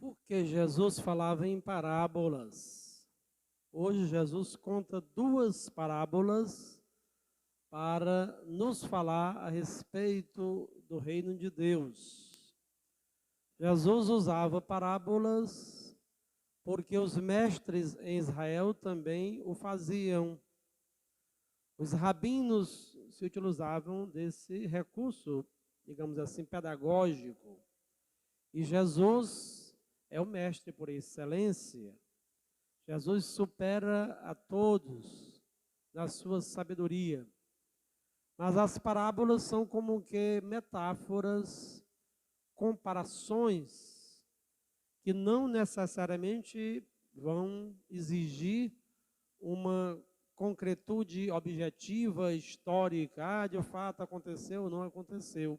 Porque Jesus falava em parábolas. Hoje Jesus conta duas parábolas para nos falar a respeito do reino de Deus. Jesus usava parábolas porque os mestres em Israel também o faziam. Os rabinos se utilizavam desse recurso, digamos assim, pedagógico. E Jesus é o mestre por excelência. Jesus supera a todos na sua sabedoria. Mas as parábolas são como que metáforas, comparações, que não necessariamente vão exigir uma concretude objetiva, histórica. De fato aconteceu ou não aconteceu.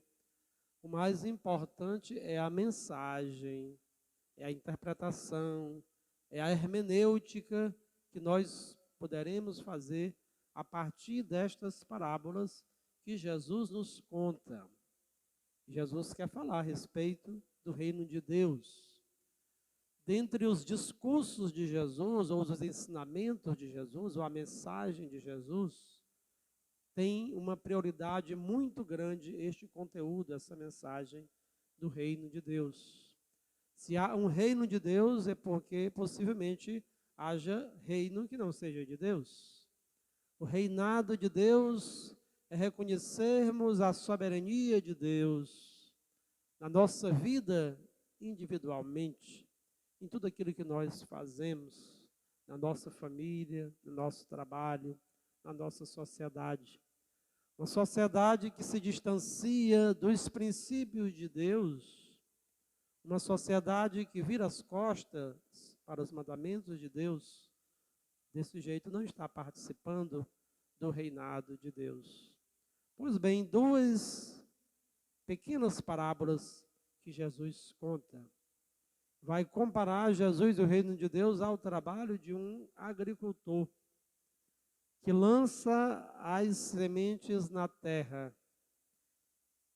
O mais importante é a mensagem, é a interpretação, é a hermenêutica que nós poderemos fazer a partir destas parábolas que Jesus nos conta. Jesus quer falar a respeito do reino de Deus. Dentre os discursos de Jesus, ou os ensinamentos de Jesus, ou a mensagem de Jesus, tem uma prioridade muito grande este conteúdo, essa mensagem do reino de Deus. Se há um reino de Deus, é porque possivelmente haja reino que não seja de Deus. O reinado de Deus é reconhecermos a soberania de Deus na nossa vida individualmente, em tudo aquilo que nós fazemos, na nossa família, no nosso trabalho, na nossa sociedade. Uma sociedade que se distancia dos princípios de Deus, uma sociedade que vira as costas para os mandamentos de Deus, desse jeito não está participando do reinado de Deus. Pois bem, duas pequenas parábolas que Jesus conta. Vai comparar Jesus e o reino de Deus ao trabalho de um agricultor que lança as sementes na terra.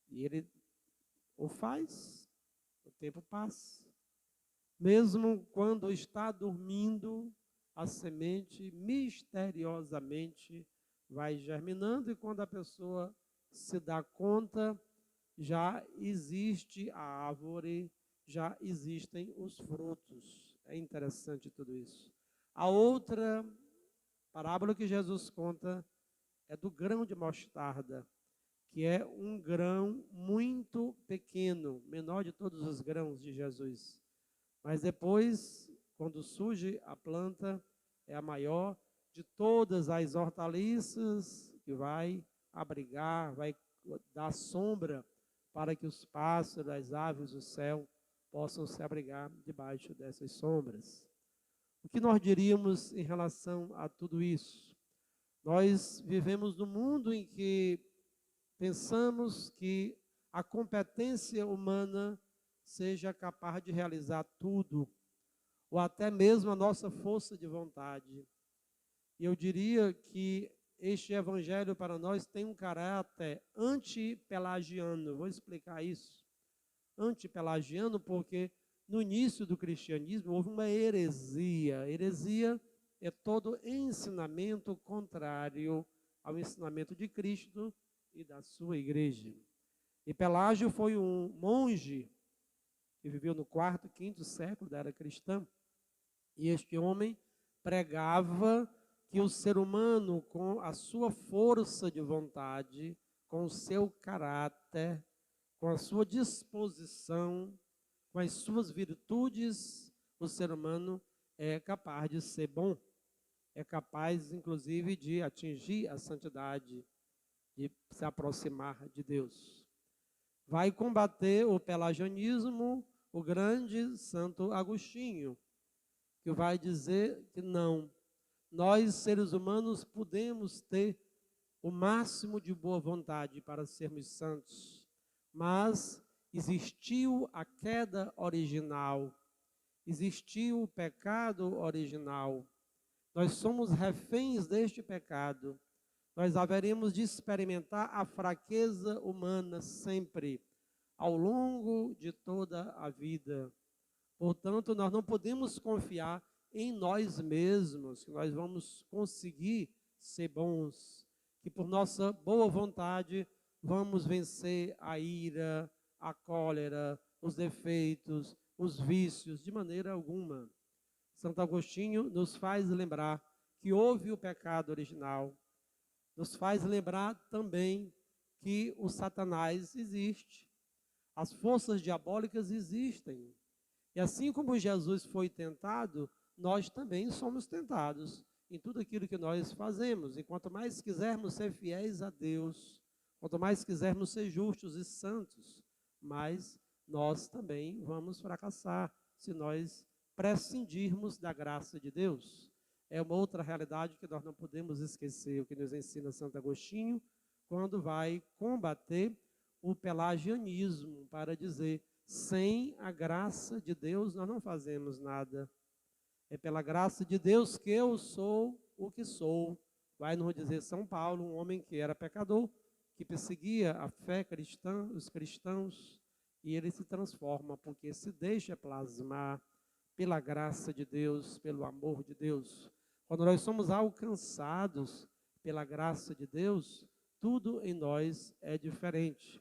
E ele o faz, o tempo passa. Mesmo quando está dormindo, a semente misteriosamente vai germinando, e quando a pessoa se dá conta, já existe a árvore, já existem os frutos. É interessante tudo isso. A outra parábola que Jesus conta é do grão de mostarda, que é um grão muito pequeno, menor de todos os grãos de Jesus. Mas depois, quando surge a planta, é a maior de todas as hortaliças, que vai abrigar, vai dar sombra para que os pássaros, as aves do céu possam se abrigar debaixo dessas sombras. O que nós diríamos em relação a tudo isso? Nós vivemos num mundo em que pensamos que a competência humana seja capaz de realizar tudo, ou até mesmo a nossa força de vontade. E eu diria que este evangelho para nós tem um caráter antipelagiano. Vou explicar isso. Antipelagiano porque no início do cristianismo houve uma heresia. Heresia é todo ensinamento contrário ao ensinamento de Cristo e da sua igreja. E Pelágio foi um monge que viveu no quarto, quinto século da era cristã. E este homem pregava que o ser humano, com a sua força de vontade, com o seu caráter, com a sua disposição, com as suas virtudes, o ser humano é capaz de ser bom, é capaz, inclusive, de atingir a santidade, de se aproximar de Deus. Vai combater o pelagianismo o grande Santo Agostinho, que vai dizer que não, nós seres humanos podemos ter o máximo de boa vontade para sermos santos, mas existiu a queda original, existiu o pecado original. Nós somos reféns deste pecado. Nós haveremos de experimentar a fraqueza humana sempre, ao longo de toda a vida. Portanto, nós não podemos confiar em nós mesmos, que nós vamos conseguir ser bons, que por nossa boa vontade vamos vencer a ira, a cólera, os defeitos, os vícios, de maneira alguma. Santo Agostinho nos faz lembrar que houve o pecado original, nos faz lembrar também que o Satanás existe, as forças diabólicas existem. E assim como Jesus foi tentado, nós também somos tentados em tudo aquilo que nós fazemos. E quanto mais quisermos ser fiéis a Deus, quanto mais quisermos ser justos e santos, mais nós também vamos fracassar se nós prescindirmos da graça de Deus. É uma outra realidade que nós não podemos esquecer, o que nos ensina Santo Agostinho, quando vai combater o pelagianismo, para dizer: sem a graça de Deus nós não fazemos nada. É pela graça de Deus que eu sou o que sou. Vai nos dizer São Paulo, um homem que era pecador, que perseguia a fé cristã, os cristãos, e ele se transforma, porque se deixa plasmar pela graça de Deus, pelo amor de Deus. Quando nós somos alcançados pela graça de Deus, tudo em nós é diferente.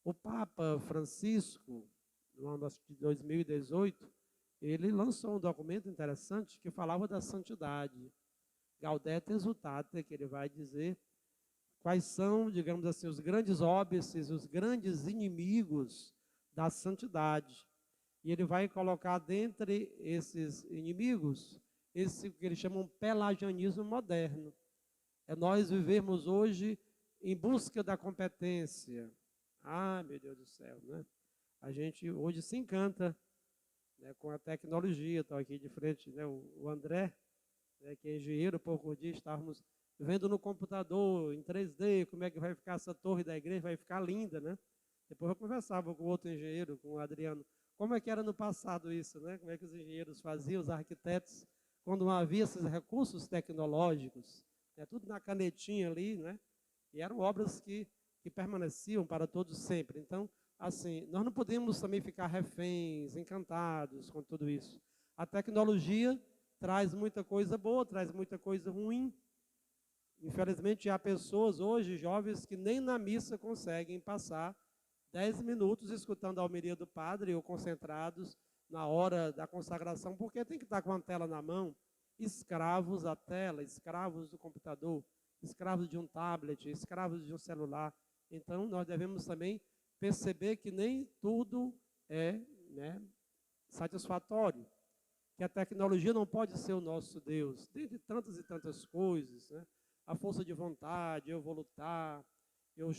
O Papa Francisco, no ano de 2018, ele lançou um documento interessante que falava da santidade. Gaudete Exsultate, que ele vai dizer quais são, digamos assim, os grandes óbices, os grandes inimigos da santidade. E ele vai colocar dentre esses inimigos, esse que eles chamam pelagianismo moderno. É nós vivermos hoje em busca da competência. Ah, meu Deus do céu, né? A gente hoje se encanta, né, com a tecnologia. Estou aqui de frente, né, o André, né, que é engenheiro, pouco dia estávamos vendo no computador, em 3D, como é que vai ficar essa torre da igreja, vai ficar linda, né? Depois eu conversava com outro engenheiro, com o Adriano, como é que era no passado isso, né? Como é que os engenheiros faziam, os arquitetos, quando não havia esses recursos tecnológicos, né, tudo na canetinha ali, né? E eram obras que permaneciam para todos sempre. Então, assim, nós não podemos também ficar reféns, encantados com tudo isso. A tecnologia traz muita coisa boa, traz muita coisa ruim. Infelizmente, há pessoas hoje, jovens, que nem na missa conseguem passar 10 minutos escutando a homilia do padre ou concentrados na hora da consagração, porque tem que estar com a tela na mão, escravos da tela, escravos do computador, escravos de um tablet, escravos de um celular. Então, nós devemos também perceber que nem tudo é, né, satisfatório, que a tecnologia não pode ser o nosso Deus, dentre tantas e tantas coisas, né? A força de vontade, eu vou lutar, eu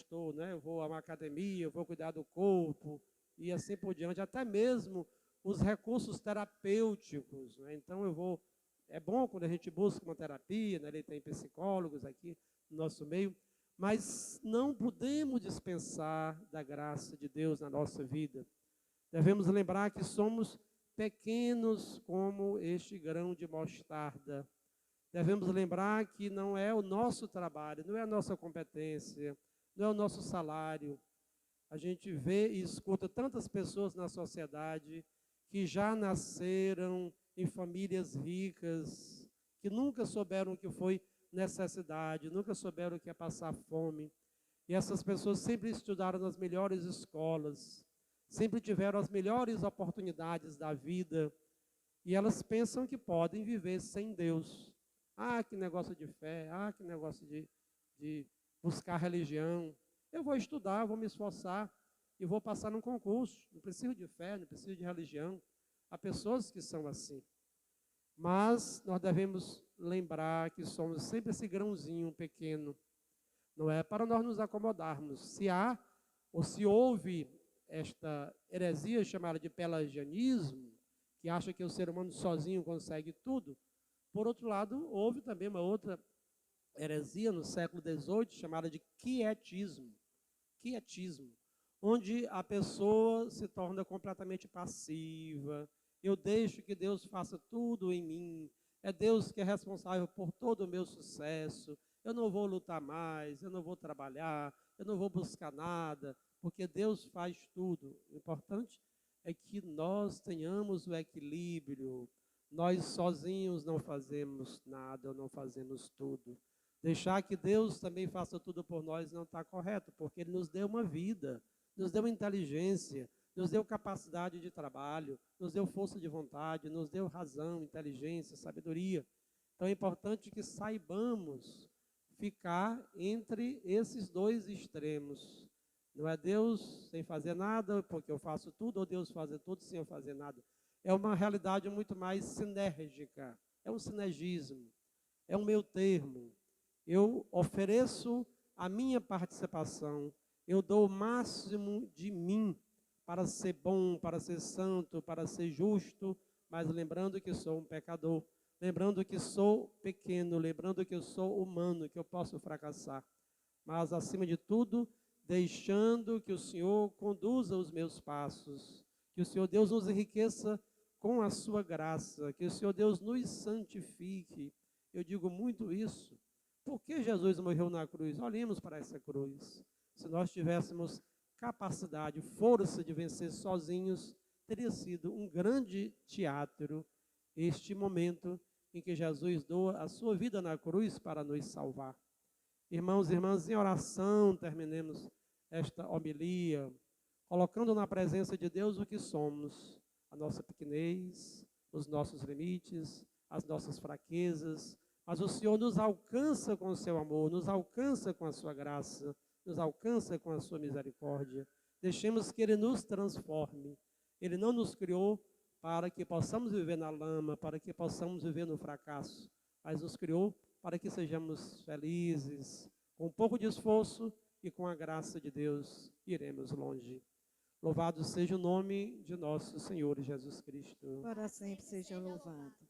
vou a uma academia, eu vou cuidar do corpo, e assim por diante, até mesmo os recursos terapêuticos, né? Então é bom quando a gente busca uma terapia, né? Ele tem psicólogos aqui no nosso meio, mas não podemos dispensar da graça de Deus na nossa vida. Devemos lembrar que somos pequenos como este grão de mostarda. Devemos lembrar que não é o nosso trabalho, não é a nossa competência, não é o nosso salário. A gente vê e escuta tantas pessoas na sociedade que já nasceram em famílias ricas, que nunca souberam o que foi necessidade, nunca souberam o que é passar fome. E essas pessoas sempre estudaram nas melhores escolas, sempre tiveram as melhores oportunidades da vida, e elas pensam que podem viver sem Deus. Ah, que negócio de fé, ah, que negócio de buscar religião. Eu vou estudar, vou me esforçar e vou passar num concurso. Não preciso de fé, não preciso de religião. Há pessoas que são assim. Mas nós devemos lembrar que somos sempre esse grãozinho pequeno. Não é para nós nos acomodarmos. Se há ou se houve esta heresia chamada de pelagianismo, que acha que o ser humano sozinho consegue tudo, por outro lado, houve também uma outra heresia no século XVIII chamada de quietismo, onde a pessoa se torna completamente passiva. Eu deixo que Deus faça tudo em mim, é Deus que é responsável por todo o meu sucesso, eu não vou lutar mais, eu não vou trabalhar, eu não vou buscar nada, porque Deus faz tudo. O importante é que nós tenhamos o equilíbrio. Nós sozinhos não fazemos nada, não fazemos tudo. Deixar que Deus também faça tudo por nós não está correto, porque Ele nos deu uma vida, nos deu inteligência, nos deu capacidade de trabalho, nos deu força de vontade, nos deu razão, inteligência, sabedoria. Então é importante que saibamos ficar entre esses dois extremos. Não é Deus sem fazer nada, porque eu faço tudo, ou Deus fazer tudo sem eu fazer nada. É uma realidade muito mais sinérgica, é um sinergismo, é um meio termo. Eu ofereço a minha participação, eu dou o máximo de mim para ser bom, para ser santo, para ser justo, mas lembrando que sou um pecador, lembrando que sou pequeno, lembrando que eu sou humano, que eu posso fracassar. Mas, acima de tudo, deixando que o Senhor conduza os meus passos, que o Senhor Deus nos enriqueça com a sua graça, que o Senhor Deus nos santifique. Eu digo muito isso. Por que Jesus morreu na cruz? Olhemos para essa cruz. Se nós tivéssemos capacidade, força de vencer sozinhos, teria sido um grande teatro este momento em que Jesus doa a sua vida na cruz para nos salvar. Irmãos e irmãs, em oração, terminemos esta homilia, colocando na presença de Deus o que somos, a nossa pequenez, os nossos limites, as nossas fraquezas, mas o Senhor nos alcança com o seu amor, nos alcança com a sua graça, nos alcança com a sua misericórdia. Deixemos que Ele nos transforme. Ele não nos criou para que possamos viver na lama, para que possamos viver no fracasso, mas nos criou para que sejamos felizes, com um pouco de esforço e com a graça de Deus, iremos longe. Louvado seja o nome de nosso Senhor Jesus Cristo. Para sempre seja louvado.